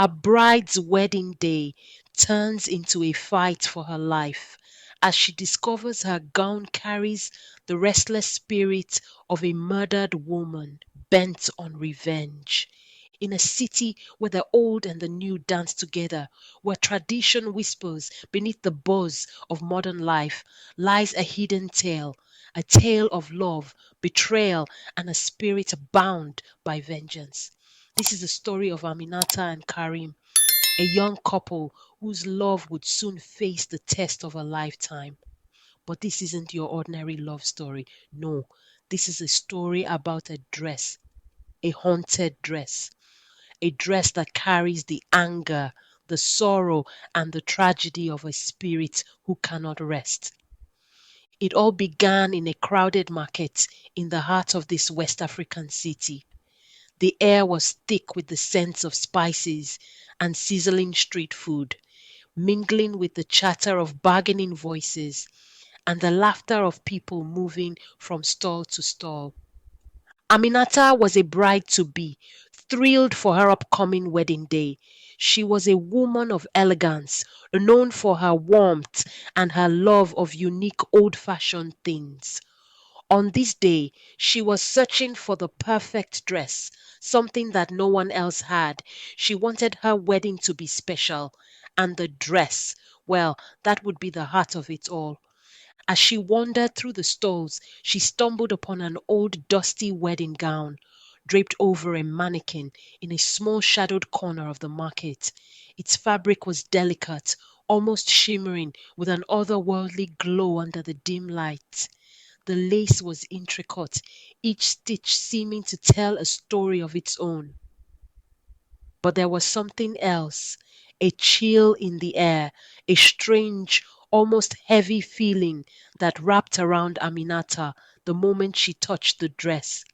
A bride's wedding day turns into a fight for her life as she discovers her gown carries the restless spirit of a murdered woman bent on revenge. In a city where the old and the new dance together, where tradition whispers beneath the buzz of modern life, lies a hidden tale, a tale of love, betrayal, and a spirit bound by vengeance. This is the story of Aminata and Karim, a young couple whose love would soon face the test of a lifetime. But this isn't your ordinary love story. No, this is a story about a dress, a haunted dress, a dress that carries the anger, the sorrow, and the tragedy of a spirit who cannot rest. It all began in a crowded market in the heart of this West African city. The air was thick with the scents of spices and sizzling street food, mingling with the chatter of bargaining voices and the laughter of people moving from stall to stall. Aminata was a bride to be, thrilled for her upcoming wedding day. She was a woman of elegance, known for her warmth and her love of unique old fashioned things. On this day, she was searching for the perfect dress, something that no one else had. She wanted her wedding to be special, and the dress, well, that would be the heart of it all. As she wandered through the stalls, she stumbled upon an old dusty wedding gown draped over a mannequin in a small shadowed corner of the market. Its fabric was delicate, almost shimmering with an otherworldly glow under the dim light. The lace was intricate, each stitch seeming to tell a story of its own. But there was something else, a chill in the air, a strange, almost heavy feeling that wrapped around Aminata the moment she touched the dress.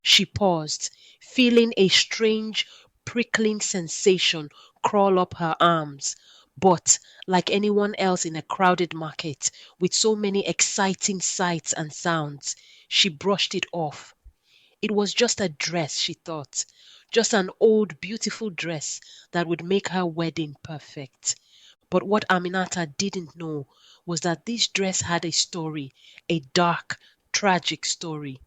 She paused, feeling a strange, prickling sensation crawl up her arms. But, like anyone else in a crowded market with so many exciting sights and sounds, she brushed it off. It was just a dress, she thought, just an old, beautiful dress that would make her wedding perfect. But what Aminata didn't know was that this dress had a story, a dark, tragic story.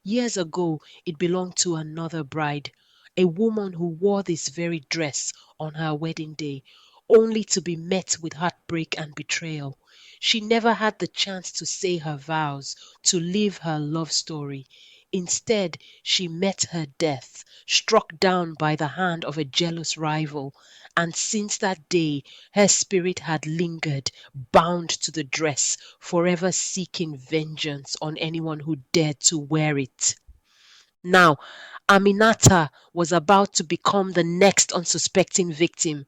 Years ago, it belonged to another bride, a woman who wore this very dress on her wedding day, only to be met with heartbreak and betrayal. She never had the chance to say her vows, to live her love story. Instead, she met her death, struck down by the hand of a jealous rival, and since that day her spirit had lingered, bound to the dress, forever seeking vengeance on anyone who dared to wear it. Now, Aminata was about to become the next unsuspecting victim.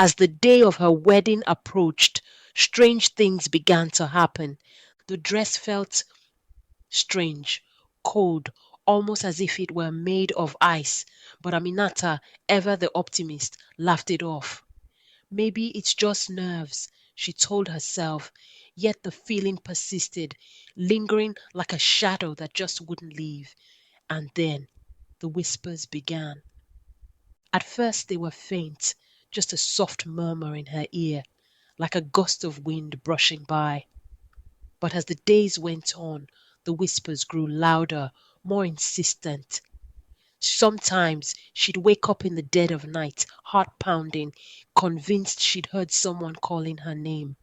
As the day of her wedding approached, strange things began to happen. The dress felt strange, cold, almost as if it were made of ice, but Aminata, ever the optimist, laughed it off. Maybe it's just nerves, she told herself, yet the feeling persisted, lingering like a shadow that just wouldn't leave. And then the whispers began. At first they were faint, just a soft murmur in her ear, like a gust of wind brushing by. But as the days went on, the whispers grew louder, more insistent. Sometimes she'd wake up in the dead of night, heart pounding, convinced she'd heard someone calling her name.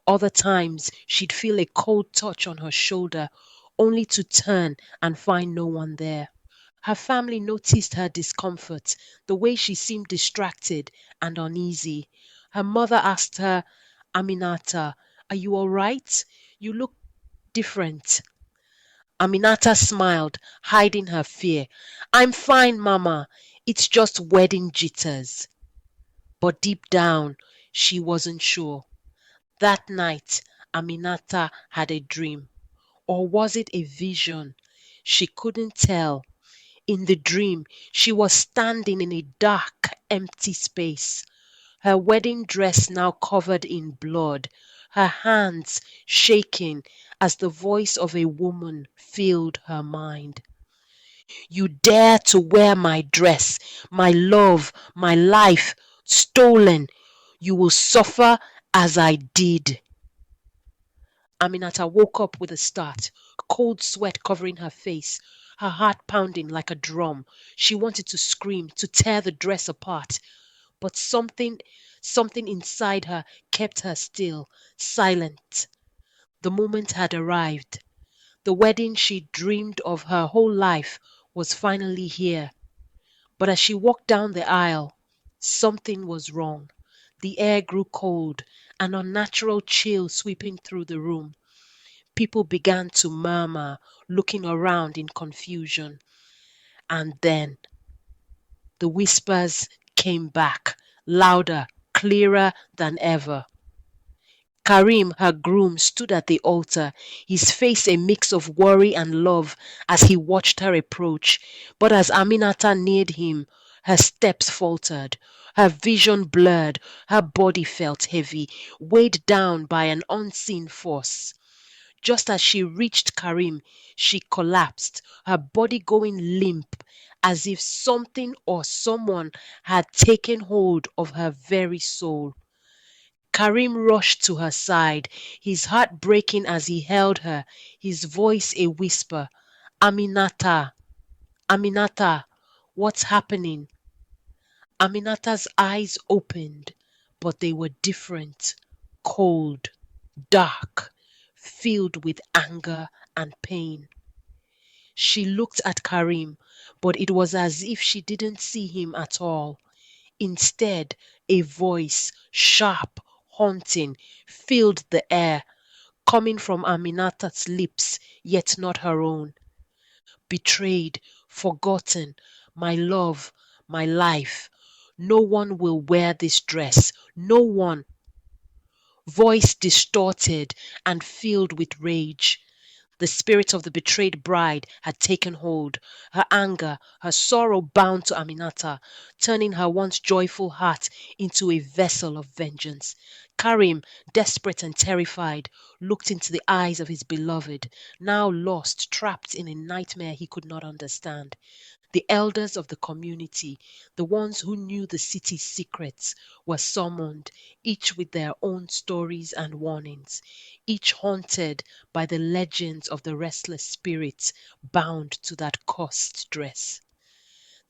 Other times she'd feel a cold touch on her shoulder, only to turn and find no one there. Her family noticed her discomfort, the way she seemed distracted and uneasy. Her mother asked her, Aminata, are you all right? You look different. Aminata smiled, hiding her fear. I'm fine, Mama. It's just wedding jitters. But deep down, she wasn't sure. That night, Aminata had a dream. Or was it a vision? She couldn't tell. In the dream, she was standing in a dark, empty space, her wedding dress now covered in blood, her hands shaking as the voice of a woman filled her mind. You dare to wear my dress, my love, my life, stolen. You will suffer as I did. Aminata woke up with a start, cold sweat covering her face, her heart pounding like a drum. She wanted to scream, to tear the dress apart, but something inside her kept her still, silent. The moment had arrived. The wedding she dreamed of her whole life was finally here. But as she walked down the aisle, something was wrong. The air grew cold, an unnatural chill sweeping through the room. People began to murmur, looking around in confusion. And then the whispers came back, louder, clearer than ever. Karim, her groom, stood at the altar, his face a mix of worry and love as he watched her approach. But as Aminata neared him, her steps faltered, her vision blurred, her body felt heavy, weighed down by an unseen force. Just as she reached Karim, she collapsed, her body going limp, as if something or someone had taken hold of her very soul. Karim rushed to her side, his heart breaking as he held her, his voice a whisper. Aminata, Aminata, what's happening? Aminata's eyes opened, but they were different, cold, dark, filled with anger and pain. She looked at Karim, but it was as if she didn't see him at all. Instead, a voice, sharp, haunting, filled the air, coming from Aminata's lips, yet not her own. Betrayed, forgotten, my love, my life. No one will wear this dress. No one. Voice distorted and filled with rage. The spirit of the betrayed bride had taken hold, her anger, her sorrow bound to Aminata, turning her once joyful heart into a vessel of vengeance. Karim, desperate and terrified, looked into the eyes of his beloved, now lost, trapped in a nightmare he could not understand. The elders of the community, the ones who knew the city's secrets, were summoned, each with their own stories and warnings, each haunted by the legends of the restless spirits bound to that cursed dress.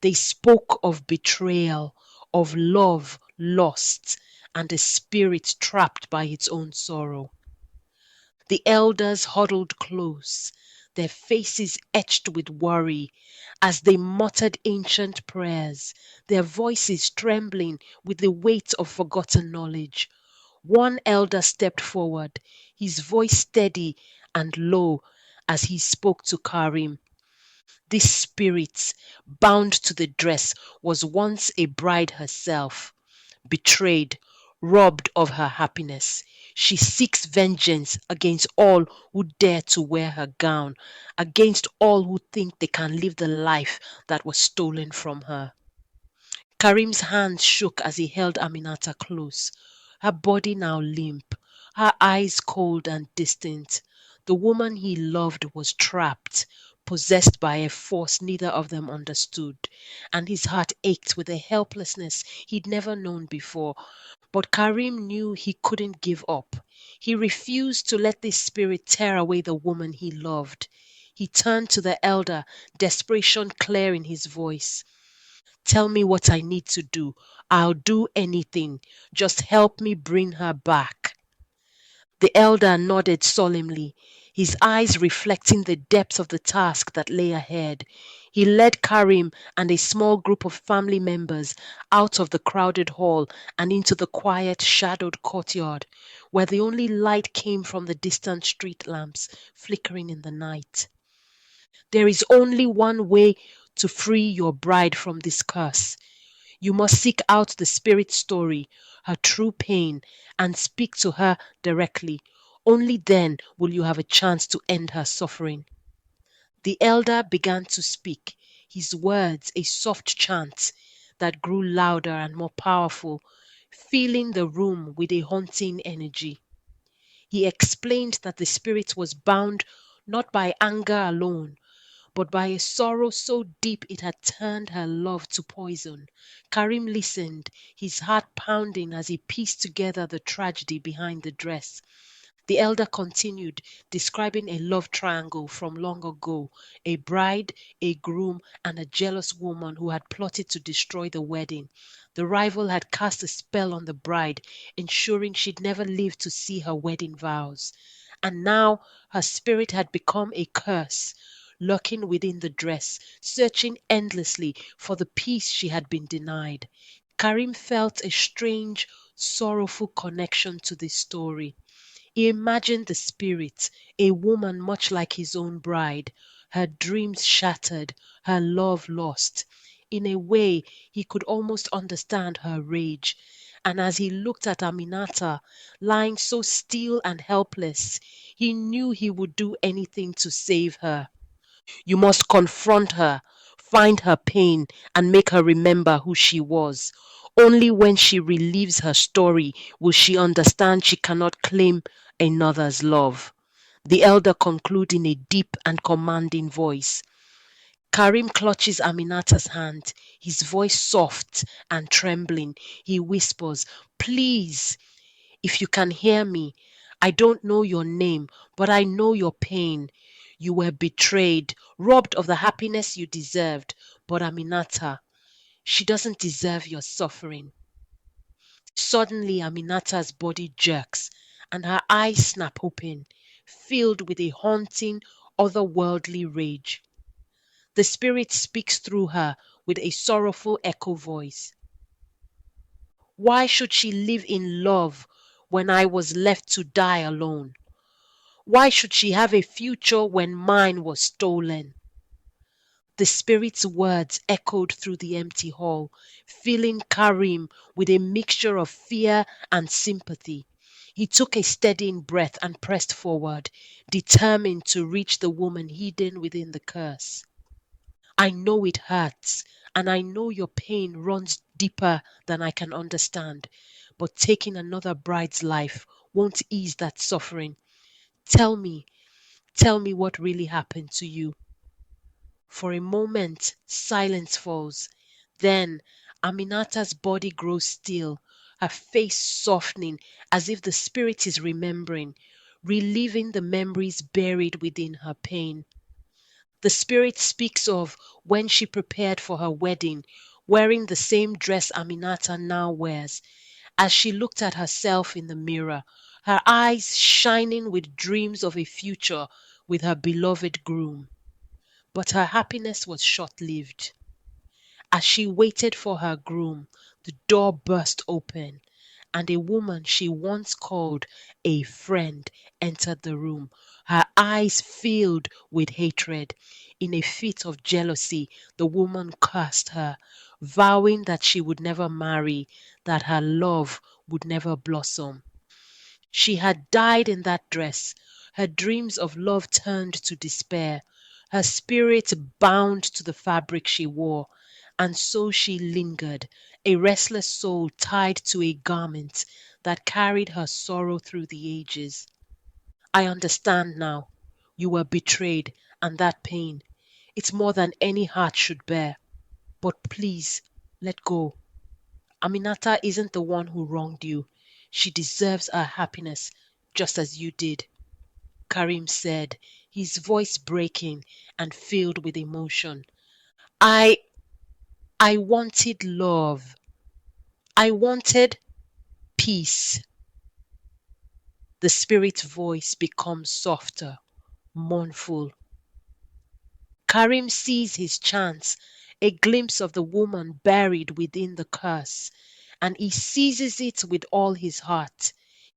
They spoke of betrayal, of love lost, and a spirit trapped by its own sorrow. The elders huddled close, their faces etched with worry, as they muttered ancient prayers, their voices trembling with the weight of forgotten knowledge. One elder stepped forward, his voice steady and low as he spoke to Karim. This spirit, bound to the dress, was once a bride herself, betrayed, robbed of her happiness. She seeks vengeance against all who dare to wear her gown, against all who think they can live the life that was stolen from her. Karim's hands shook as he held Aminata close, her body now limp, her eyes cold and distant. The woman he loved was trapped, possessed by a force neither of them understood, and his heart ached with a helplessness he'd never known before. But Karim knew he couldn't give up. He refused to let this spirit tear away the woman he loved. He turned to the elder, desperation clear in his voice. Tell me what I need to do. I'll do anything. Just help me bring her back. The elder nodded solemnly, his eyes reflecting the depth of the task that lay ahead. He led Karim and a small group of family members out of the crowded hall and into the quiet, shadowed courtyard, where the only light came from the distant street lamps flickering in the night. There is only one way to free your bride from this curse. You must seek out the spirit story, her true pain, and speak to her directly. Only then will you have a chance to end her suffering. The elder began to speak, his words a soft chant that grew louder and more powerful, filling the room with a haunting energy. He explained that the spirit was bound not by anger alone, but by a sorrow so deep it had turned her love to poison. Karim listened, his heart pounding as he pieced together the tragedy behind the dress. The elder continued, describing a love triangle from long ago, a bride, a groom, and a jealous woman who had plotted to destroy the wedding. The rival had cast a spell on the bride, ensuring she'd never live to see her wedding vows. And now her spirit had become a curse, lurking within the dress, searching endlessly for the peace she had been denied. Karim felt a strange, sorrowful connection to this story. He imagined the spirit, a woman much like his own bride, her dreams shattered, her love lost. In a way, he could almost understand her rage. And as he looked at Aminata, lying so still and helpless, he knew he would do anything to save her. You must confront her, find her pain, and make her remember who she was. Only when she relieves her story will she understand she cannot claim another's love. The elder concluded in a deep and commanding voice. Karim clutches Aminata's hand, his voice soft and trembling. He whispers, "Please, if you can hear me, I don't know your name, but I know your pain. You were betrayed, robbed of the happiness you deserved. But Aminata, she doesn't deserve your suffering." Suddenly, Aminata's body jerks and her eyes snap open, filled with a haunting, otherworldly rage. The spirit speaks through her with a sorrowful echo voice. Why should she live in love when I was left to die alone? Why should she have a future when mine was stolen? The spirit's words echoed through the empty hall, filling Karim with a mixture of fear and sympathy. He took a steadying breath and pressed forward, determined to reach the woman hidden within the curse. I know it hurts, and I know your pain runs deeper than I can understand, but taking another bride's life won't ease that suffering. Tell me, tell me what really happened to you. For a moment, silence falls. Then Aminata's body grows still, her face softening as if the spirit is remembering, reliving the memories buried within her pain. The spirit speaks of when she prepared for her wedding, wearing the same dress Aminata now wears, as she looked at herself in the mirror, her eyes shining with dreams of a future with her beloved groom. But her happiness was short lived. As she waited for her groom, the door burst open, and a woman she once called a friend entered the room, her eyes filled with hatred. In a fit of jealousy, the woman cursed her, vowing that she would never marry, that her love would never blossom. She had died in that dress, her dreams of love turned to despair, her spirit bound to the fabric she wore, and so she lingered, a restless soul tied to a garment that carried her sorrow through the ages. I understand now. You were betrayed, and that pain, it's more than any heart should bear. But please, let go. Aminata isn't the one who wronged you. She deserves our happiness just as you did. Karim said, his voice breaking and filled with emotion. I I wanted love. I wanted peace. The spirit's voice becomes softer, mournful. Karim sees his chance, a glimpse of the woman buried within the curse, and he seizes it with all his heart,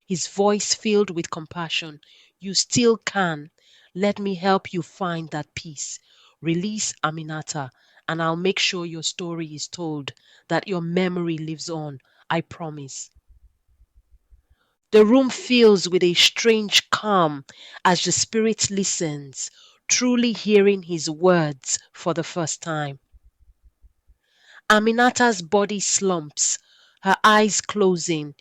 his voice filled with compassion. You still can. Let me help you find that peace. Release Aminata, and I'll make sure your story is told, that your memory lives on. I promise. The room fills with a strange calm as the spirit listens, truly hearing his words for the first time. Aminata's body slumps, her eyes closing,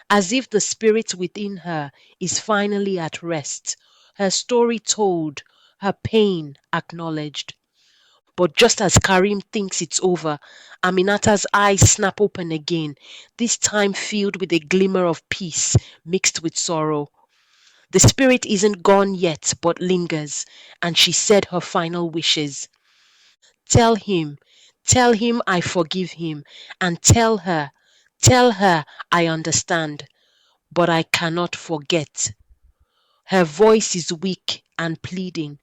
as if the spirit within her is finally at rest, her story told, her pain acknowledged. But just as Karim thinks it's over, Aminata's eyes snap open again, this time filled with a glimmer of peace mixed with sorrow. The spirit isn't gone yet, but lingers, and she said her final wishes. Tell him, tell him I forgive him, and tell her I understand, but I cannot forget. Her voice is weak and pleading.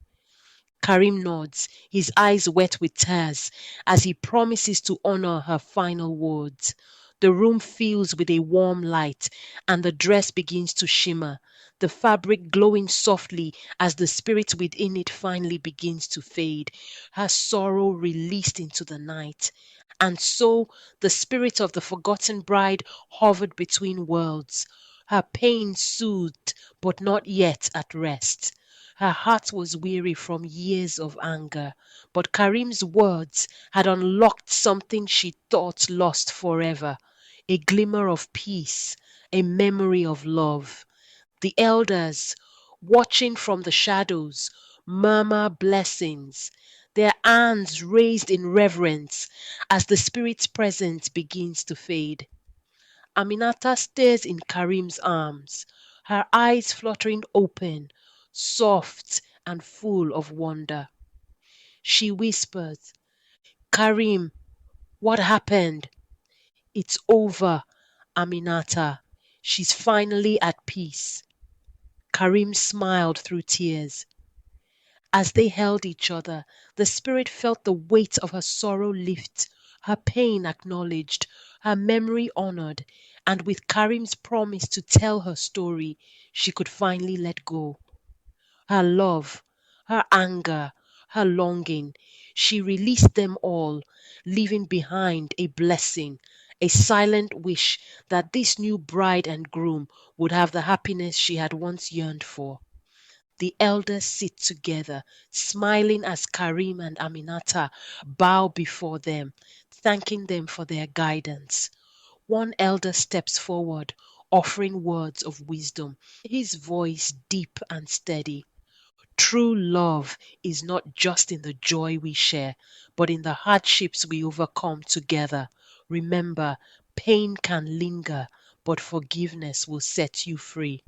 Karim nods, his eyes wet with tears, as he promises to honor her final words. The room fills with a warm light, and the dress begins to shimmer, the fabric glowing softly as the spirit within it finally begins to fade, her sorrow released into the night. And so the spirit of the forgotten bride hovered between worlds, her pain soothed, but not yet at rest. Her heart was weary from years of anger, but Karim's words had unlocked something she thought lost forever, a glimmer of peace, a memory of love. The elders, watching from the shadows, murmur blessings, their hands raised in reverence as the spirit's presence begins to fade. Aminata stares in Karim's arms, her eyes fluttering open, soft and full of wonder. She whispers, Karim, what happened? It's over, Aminata. She's finally at peace. Karim smiled through tears. As they held each other, the spirit felt the weight of her sorrow lift, her pain acknowledged, her memory honored, and with Karim's promise to tell her story, she could finally let go. Her love, her anger, her longing, she released them all, leaving behind a blessing, a silent wish that this new bride and groom would have the happiness she had once yearned for. The elders sit together, smiling as Karim and Aminata bow before them, thanking them for their guidance. One elder steps forward, offering words of wisdom, his voice deep and steady. True love is not just in the joy we share, but in the hardships we overcome together. Remember, pain can linger, but forgiveness will set you free.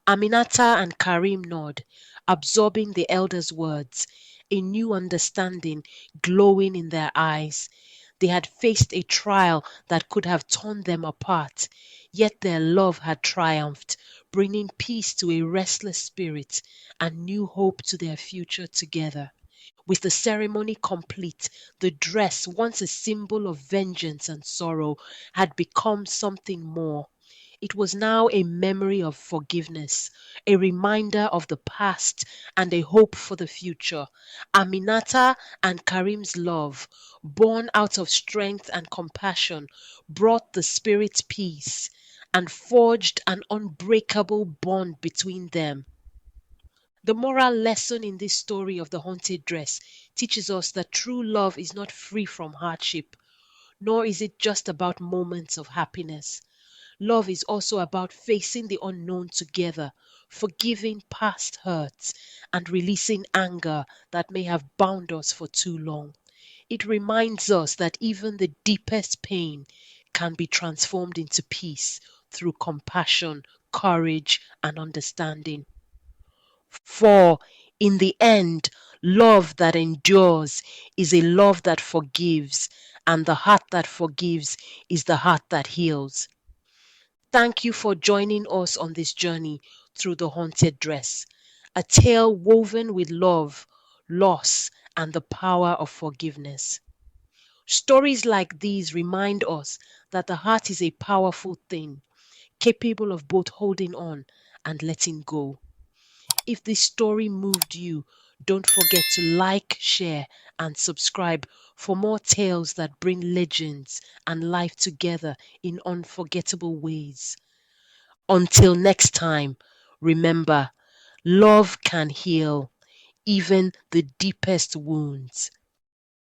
Aminata and Karim nod, absorbing the elder's words, a new understanding glowing in their eyes. They had faced a trial that could have torn them apart, yet their love had triumphed, bringing peace to a restless spirit and new hope to their future together. With the ceremony complete, the dress, once a symbol of vengeance and sorrow, had become something more. It was now a memory of forgiveness, a reminder of the past, and a hope for the future. Aminata and Karim's love, born out of strength and compassion, brought the spirit peace and forged an unbreakable bond between them. The moral lesson in this story of the haunted dress teaches us that true love is not free from hardship, nor is it just about moments of happiness. Love is also about facing the unknown together, forgiving past hurts, and releasing anger that may have bound us for too long. It reminds us that even the deepest pain can be transformed into peace through compassion, courage, and understanding. For in the end, love that endures is a love that forgives, and the heart that forgives is the heart that heals. Thank you for joining us on this journey through the haunted dress, a tale woven with love, loss, and the power of forgiveness. Stories like these remind us that the heart is a powerful thing, capable of both holding on and letting go. If this story moved you, don't forget to like, share, and subscribe for more tales that bring legends and life together in unforgettable ways. Until next time, remember, love can heal even the deepest wounds.